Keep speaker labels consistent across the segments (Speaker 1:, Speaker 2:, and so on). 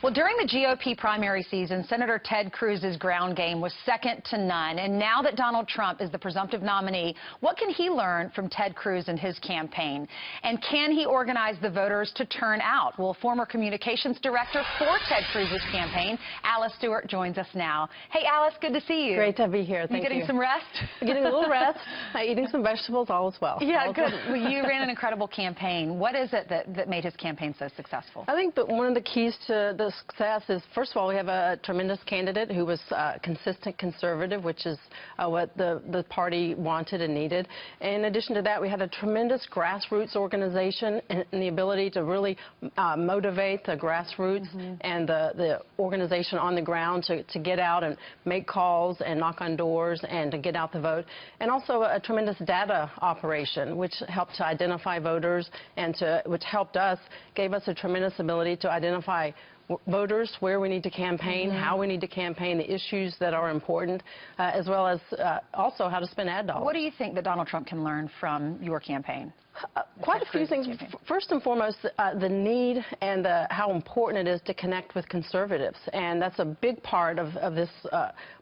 Speaker 1: Well, during the GOP primary season, Senator Ted Cruz's ground game was second to none. And now that Donald Trump is the presumptive nominee, what can he learn from Ted Cruz and his campaign? And can he organize the voters to turn out? Well, former communications director for Ted Cruz's campaign, Alice Stewart, joins us now. Hey, Alice, good to see you.
Speaker 2: Great to be here. Thank you.
Speaker 1: Getting some rest?
Speaker 2: Getting a little rest. Eating some vegetables, all is well.
Speaker 1: Yeah, good. Well, you ran an incredible campaign. What is it that made his campaign so successful?
Speaker 2: I think that one of the keys to the success is, first of all, we have a tremendous candidate who was consistent conservative, which is what the party wanted and needed. In addition to that, we had a tremendous grassroots organization and the ability to really motivate the grassroots and the organization on the ground to get out and make calls and knock on doors and to get out the vote. And also a tremendous data operation, which helped to identify voters and which helped us, gave us a tremendous ability to identify voters, where we need to campaign, how we need to campaign, the issues that are important, as well as also how to spend ad dollars.
Speaker 1: What do you think that Donald Trump can learn from your campaign?
Speaker 2: Quite a few things. First and foremost, the need and how important it is to connect with conservatives. And that's a big part of this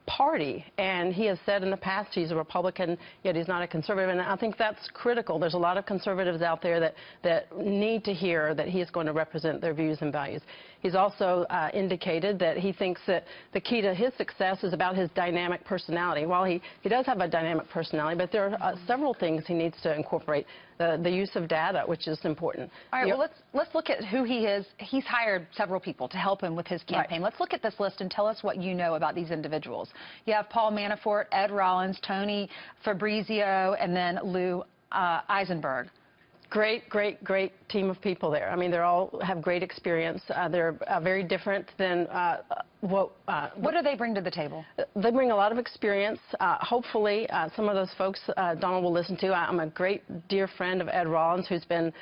Speaker 2: party. And he has said in the past he's a Republican, yet he's not a conservative. And I think that's critical. There's a lot of conservatives out there that need to hear that he is going to represent their views and values. He's also indicated that he thinks that the key to his success is about his dynamic personality. While he does have a dynamic personality, but there are several things he needs to incorporate. The use of data, which is important.
Speaker 1: All right, well, let's look at who he is. He's hired several people to help him with his campaign. Let's look at this list and tell us what you know about these individuals. You have Paul Manafort, Ed Rollins, Tony Fabrizio, and then Lou Eisenberg. Great
Speaker 2: Team of people there. I mean, they all have great experience. They're very different than what
Speaker 1: do they bring to the table?
Speaker 2: They bring a lot of experience. Hopefully, some of those folks Donald will listen to. I'm a great dear friend of Ed Rollins, who's been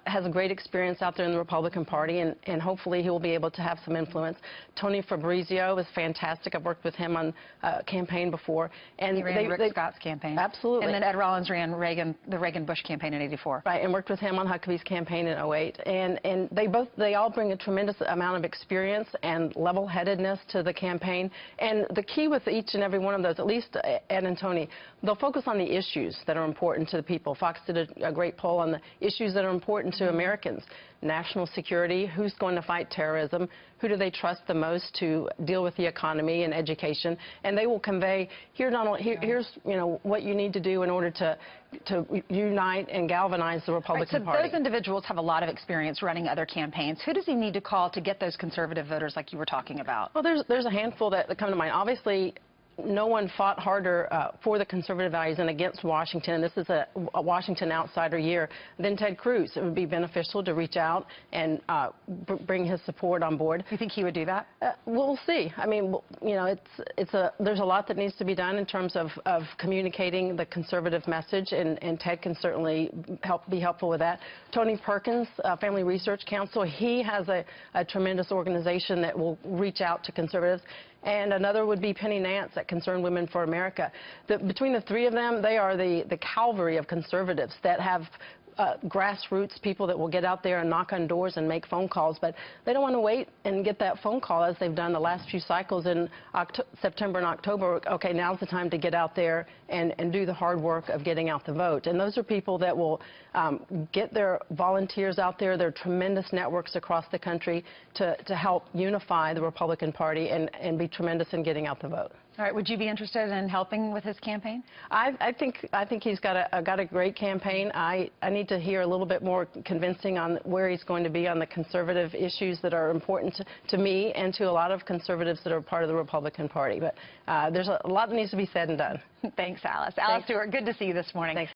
Speaker 2: has a great experience out there in the Republican Party, and hopefully he will be able to have some influence. Tony Fabrizio is fantastic. I've worked with him on campaign before, and
Speaker 1: he ran Rick Scott's campaign.
Speaker 2: Absolutely.
Speaker 1: And then Ed Rollins ran the Reagan-Bush campaign in '84.
Speaker 2: Right, and worked with him on Huckabee's campaign in '08. And they all bring a tremendous amount of experience and level-headedness to the campaign. And the key with each and every one of those, at least Ed and Tony, they'll focus on the issues that are important to the people. Fox did a great poll on the issues that are important to Americans. National security, who's going to fight terrorism, who do they trust the most to deal with the economy and education, and they will convey, here, Donald, here's what you need to do in order to unite and galvanize the Republican Party.
Speaker 1: So those individuals have a lot of experience running other campaigns. Who does he need to call to get those conservative voters like you were talking about?
Speaker 2: Well, there's a handful that come to mind. Obviously, no one fought harder for the conservative values and against Washington. This is a Washington outsider year than Ted Cruz. It would be beneficial to reach out and bring his support on board.
Speaker 1: You think he would do that?
Speaker 2: We'll see. I mean, there's a lot that needs to be done in terms of communicating the conservative message, and Ted can certainly be helpful with that. Tony Perkins, Family Research Council, he has a tremendous organization that will reach out to conservatives. And another would be Penny Nance at Concerned Women for America. Between the three of them, they are the cavalry of conservatives that have grassroots people that will get out there and knock on doors and make phone calls, but they don't want to wait and get that phone call as they've done the last few cycles in September and October. Okay, now's the time to get out there and do the hard work of getting out the vote. And those are people that will get their volunteers out there, their tremendous networks across the country to help unify the Republican Party and be tremendous in getting out the vote.
Speaker 1: All right. Would you be interested in helping with his campaign?
Speaker 2: I think he's got a great campaign. I need to hear a little bit more convincing on where he's going to be on the conservative issues that are important to me and to a lot of conservatives that are part of the Republican Party. But there's a lot that needs to be said and done.
Speaker 1: Thanks, Alice. Alice Stewart, good to see you this morning.
Speaker 2: Thanks.